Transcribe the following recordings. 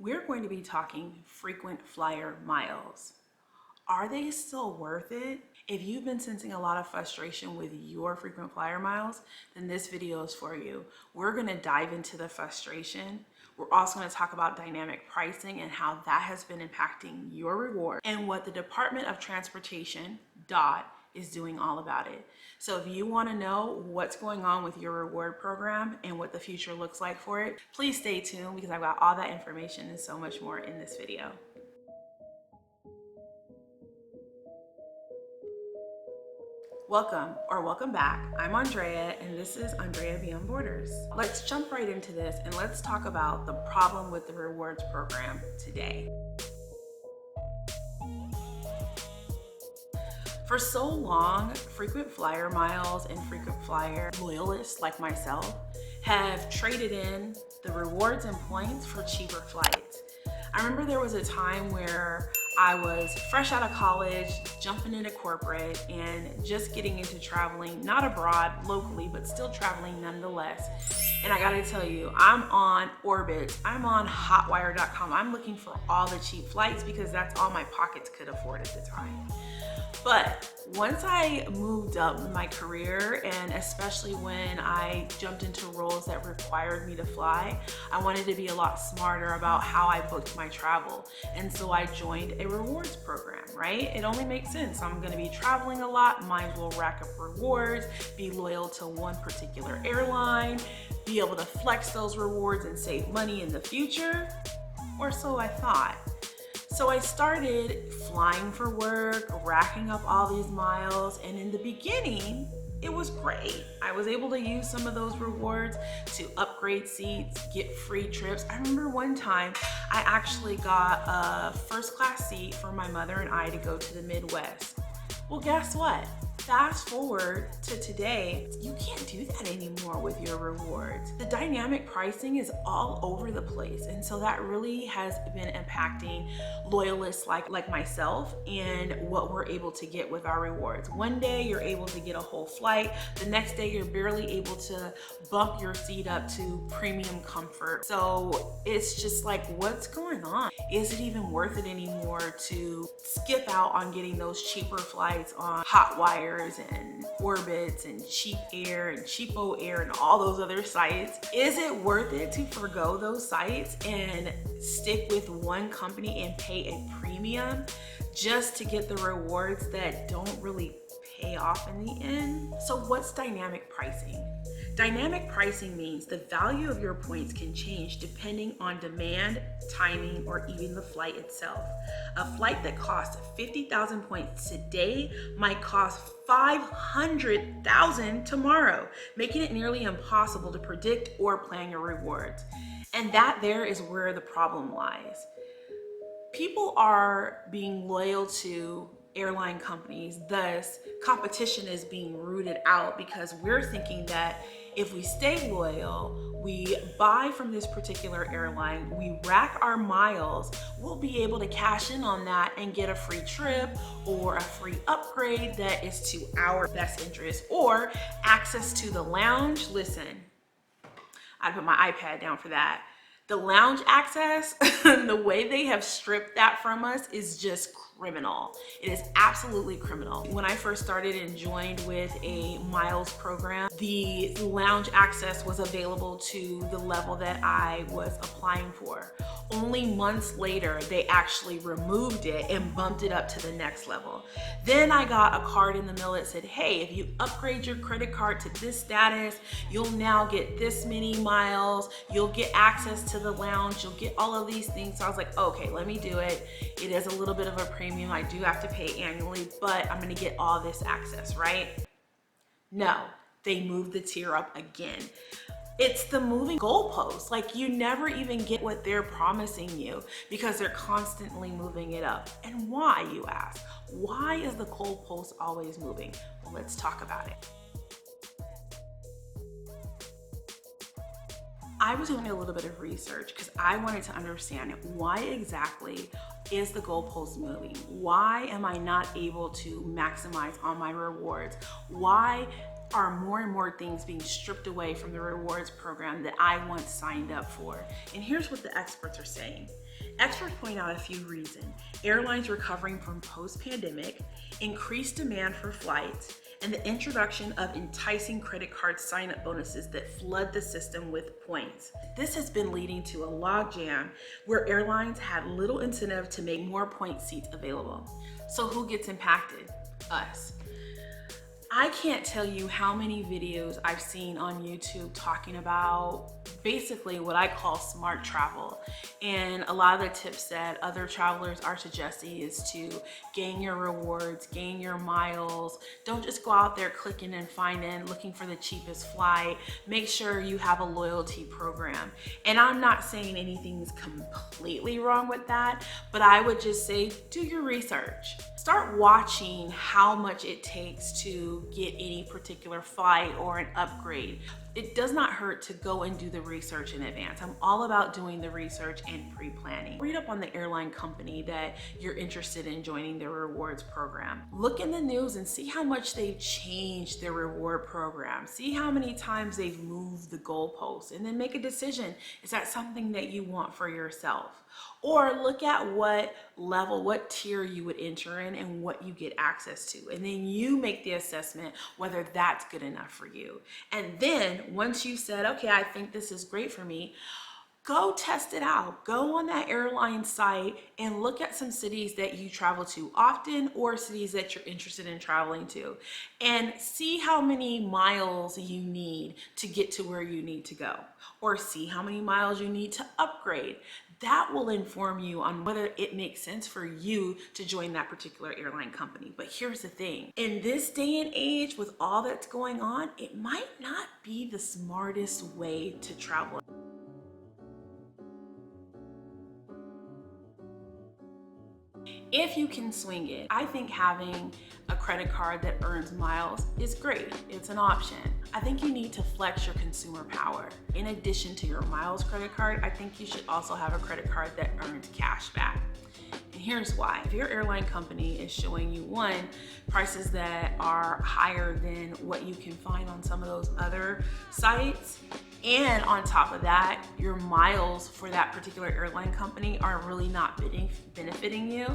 we're going to be talking frequent flyer miles. Are they still worth it? If you've been sensing a lot of frustration with your frequent flyer miles, then this video is for you. We're going to dive into the frustration. We're also going to talk about dynamic pricing and how that has been impacting your reward and what the Department of Transportation, DOT, is doing all about it. So if you want to know what's going on with your reward program and what the future looks like for it, please stay tuned because I've got all that information and so much more in this video. Welcome back. I'm Andrea and this is Andrea Beyond Borders. Let's jump right into this and let's talk about the problem with the rewards program today. For so long, frequent flyer miles and frequent flyer loyalists like myself have traded in the rewards and points for cheaper flights. I remember there was a time where I was fresh out of college, jumping into corporate and just getting into traveling, not abroad, locally, but still traveling nonetheless. And I gotta tell you, I'm on Orbitz, I'm on hotwire.com. I'm looking for all the cheap flights because that's all my pockets could afford at the time. But once I moved up in my career, and especially when I jumped into roles that required me to fly, I wanted to be a lot smarter about how I booked my travel. And so I joined a rewards program, right? It only makes sense. I'm gonna be traveling a lot, might as well rack up rewards, be loyal to one particular airline, be able to flex those rewards and save money in the future, or so I thought. So I started flying for work, racking up all these miles, and in the beginning, it was great. I was able to use some of those rewards to upgrade seats, get free trips. I remember one time I actually got a first class seat for my mother and I to go to the Midwest. Well, guess what? Fast forward to today, you can't do that anymore with your rewards. The dynamic pricing is all over the place. And so that really has been impacting loyalists like myself and what we're able to get with our rewards. One day you're able to get a whole flight. The next day you're barely able to bump your seat up to premium comfort. So it's just like, what's going on? Is it even worth it anymore to skip out on getting those cheaper flights on Hotwire and Orbitz and Cheap Air and Cheapo Air and all those other sites? Is it worth it to forgo those sites and stick with one company and pay a premium just to get the rewards that don't really pay off in the end? So what's dynamic pricing? Dynamic pricing means the value of your points can change depending on demand, timing, or even the flight itself. A flight that costs 50,000 points today might cost 500,000 tomorrow, making it nearly impossible to predict or plan your rewards. And that there is where the problem lies. People are being loyal to airline companies, thus competition is being rooted out because we're thinking that if we stay loyal, we buy from this particular airline, we rack our miles, we'll be able to cash in on that and get a free trip or a free upgrade that is to our best interest, or access to the lounge. Listen, I'd put my iPad down for that. The lounge access, the way they have stripped that from us is just criminal. It is absolutely criminal. When I first started and joined with a miles program, the lounge access was available to the level that I was applying for. Only months later, they actually removed it and bumped it up to the next level. Then I got a card in the mail that said, hey, if you upgrade your credit card to this status, you'll now get this many miles, you'll get access to the lounge, you'll get all of these things. So I was like, okay, let me do it. It is a little bit of a premium. I do have to pay annually, but I'm gonna get all this access, right? No, they moved the tier up again. It's the moving goalposts. Like, you never even get what they're promising you because they're constantly moving it up. And why, you ask? Why is the goalpost always moving? Well, let's talk about it. I was doing a little bit of research because I wanted to understand why exactly is the goalpost moving? Why am I not able to maximize on my rewards? Why are more and more things being stripped away from the rewards program that I once signed up for. And here's what the experts are saying. Experts point out a few reasons. Airlines recovering from post-pandemic, increased demand for flights, and the introduction of enticing credit card sign-up bonuses that flood the system with points. This has been leading to a logjam where airlines had little incentive to make more point seats available. So who gets impacted? Us. I can't tell you how many videos I've seen on YouTube talking about basically what I call smart travel. And a lot of the tips that other travelers are suggesting is to gain your rewards, gain your miles. Don't just go out there clicking and finding, looking for the cheapest flight. Make sure you have a loyalty program. And I'm not saying anything's completely wrong with that, but I would just say do your research. Start watching how much it takes to get any particular flight or an upgrade. It does not hurt to go and do the research in advance. I'm all about doing the research and pre-planning. Read up on the airline company that you're interested in joining their rewards program. Look in the news and see how much they've changed their reward program. See how many times they've moved the goalposts, and then make a decision. Is that something that you want for yourself? Or look at what level, what tier you would enter in and what you get access to. And then you make the assessment whether that's good enough for you. And then once you said, okay, I think this is great for me, go test it out. Go on that airline site and look at some cities that you travel to often or cities that you're interested in traveling to, and see how many miles you need to get to where you need to go, or see how many miles you need to upgrade. That will inform you on whether it makes sense for you to join that particular airline company. But here's the thing, in this day and age with all that's going on, it might not be the smartest way to travel. If you can swing it, I think having a credit card that earns miles is great. It's an option. I think you need to flex your consumer power. In addition to your miles credit card, I think you should also have a credit card that earns cash back. And here's why. If your airline company is showing you, one, prices that are higher than what you can find on some of those other sites, and on top of that, your miles for that particular airline company are really not benefiting you,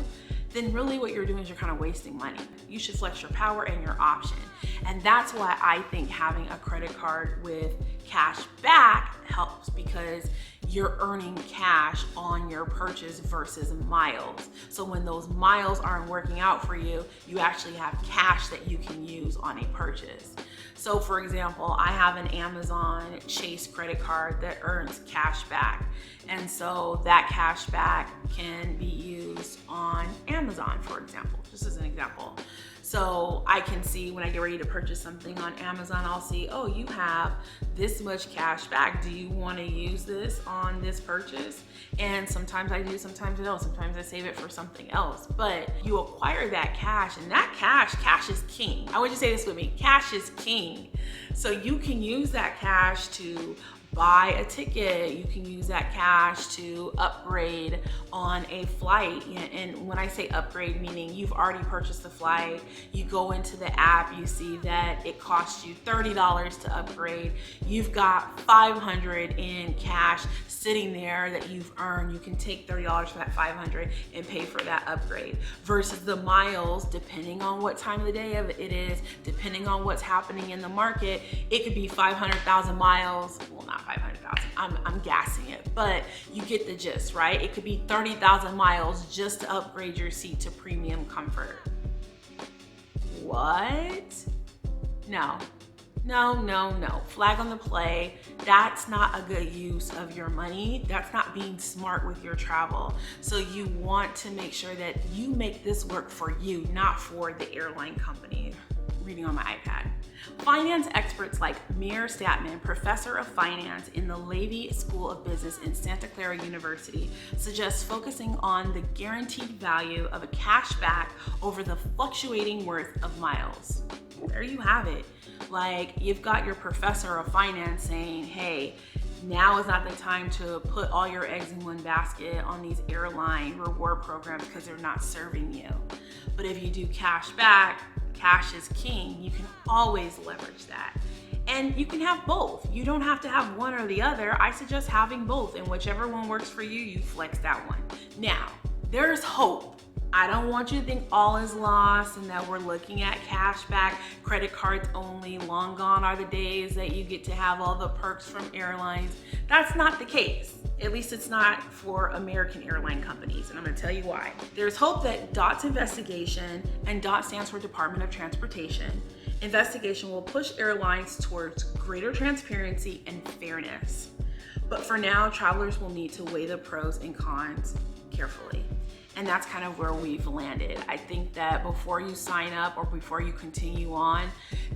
then really what you're doing is you're kind of wasting money. You should flex your power and your option. And that's why I think having a credit card with cash back helps, because you're earning cash on your purchase versus miles. So when those miles aren't working out for you, you actually have cash that you can use on a purchase. So for example, I have an Amazon Chase credit card that earns cash back. And so that cash back can be used on Amazon, for example, just as an example. So I can see when I get ready to purchase something on Amazon, I'll see, oh, you have this much cash back. Do you want to use this on this purchase? And sometimes I do, sometimes I don't. Sometimes I save it for something else. But you acquire that cash, and that cash is king. I want you to say this with me, cash is king. So you can use that cash to buy a ticket. You can use that cash to upgrade on a flight. And when I say upgrade, meaning you've already purchased the flight, you go into the app, you see that it costs you $30 to upgrade. You've got $500 in cash sitting there that you've earned. You can take $30 from that $500 and pay for that upgrade. Versus the miles, depending on what time of the day it is, depending on what's happening in the market, it could be 500,000 miles. Well, not 500,000, I'm gassing it, but you get the gist, right? It could be 30,000 miles just to upgrade your seat to premium comfort. What? No. Flag on the play. That's not a good use of your money. That's not being smart with your travel. So you want to make sure that you make this work for you, not for the airline company. Reading on my iPad. Finance experts like Mir Statman, professor of finance in the Levy School of Business in Santa Clara University, suggest focusing on the guaranteed value of a cashback over the fluctuating worth of miles. There you have it. Like, you've got your professor of finance saying, hey, now is not the time to put all your eggs in one basket on these airline reward programs because they're not serving you. But if you do cash back, cash is king, you can always leverage that. And you can have both. You don't have to have one or the other. I suggest having both, and whichever one works for you, you flex that one. Now, there's hope. I don't want you to think all is lost and that we're looking at cashback, credit cards only. Long gone are the days that you get to have all the perks from airlines. That's not the case. At least it's not for American airline companies, and I'm gonna tell you why. There's hope that DOT's investigation, and DOT stands for Department of Transportation, investigation will push airlines towards greater transparency and fairness. But for now, travelers will need to weigh the pros and cons carefully. And that's kind of where we've landed. I think that before you sign up or before you continue on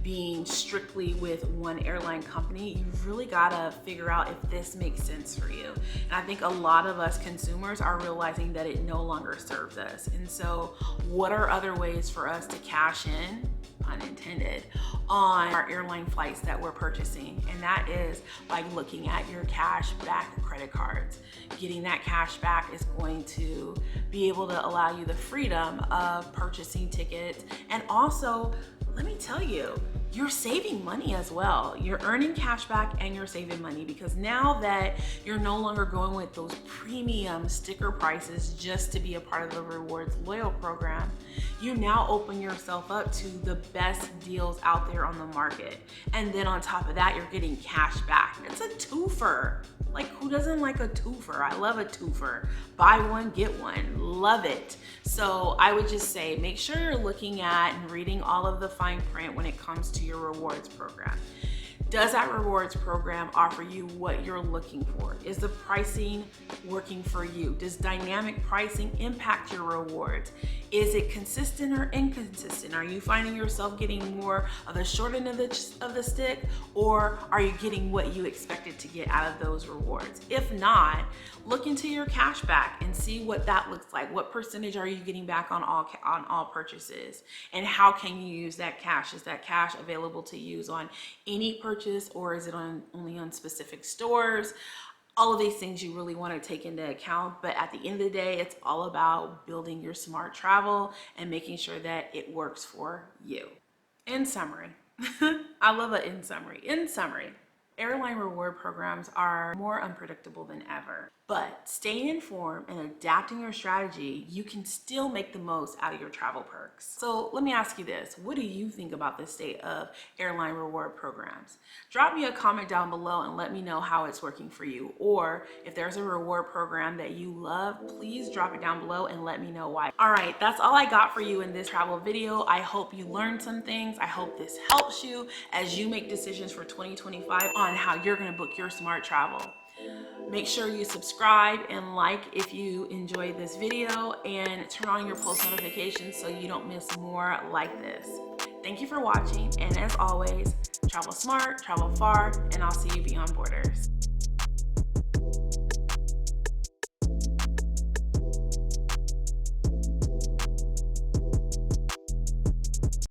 being strictly with one airline company, you've really gotta figure out if this makes sense for you. And I think a lot of us consumers are realizing that it no longer serves us. And so what are other ways for us to cash in, unintended, on our airline flights that we're purchasing? And that is by looking at your cash back credit cards. Getting that cash back is going to be able to allow you the freedom of purchasing tickets. And also, let me tell you, you're saving money as well. You're earning cash back and you're saving money, because now that you're no longer going with those premium sticker prices just to be a part of the rewards loyal program, you now open yourself up to the best deals out there on the market. And then on top of that, you're getting cash back. It's a twofer. Like, who doesn't like a twofer? I love a twofer. Buy one, get one. Love it. So I would just say, make sure you're looking at and reading all of the fine print when it comes to your rewards program. Does that rewards program offer you what you're looking for? Is the pricing working for you? Does dynamic pricing impact your rewards? Is it consistent or inconsistent? Are you finding yourself getting more of the short end of the stick, or are you getting what you expected to get out of those rewards? If not, look into your cash back and see what that looks like. What percentage are you getting back on all purchases? And how can you use that cash? Is that cash available to use on any purchase, or is it only on specific stores? All of these things you really want to take into account, but at the end of the day, it's all about building your smart travel and making sure that it works for you. In summary, I love an in summary. In summary, airline reward programs are more unpredictable than ever, but staying informed and adapting your strategy, you can still make the most out of your travel perks. So let me ask you this. What do you think about the state of airline reward programs? Drop me a comment down below and let me know how it's working for you. Or if there's a reward program that you love, please drop it down below and let me know why. All right, that's all I got for you in this travel video. I hope you learned some things. I hope this helps you as you make decisions for 2025 on how you're gonna book your smart travel. Make sure you subscribe and like if you enjoyed this video, and turn on your post notifications so you don't miss more like this. Thank you for watching, and as always, travel smart, travel far, and I'll see you beyond borders.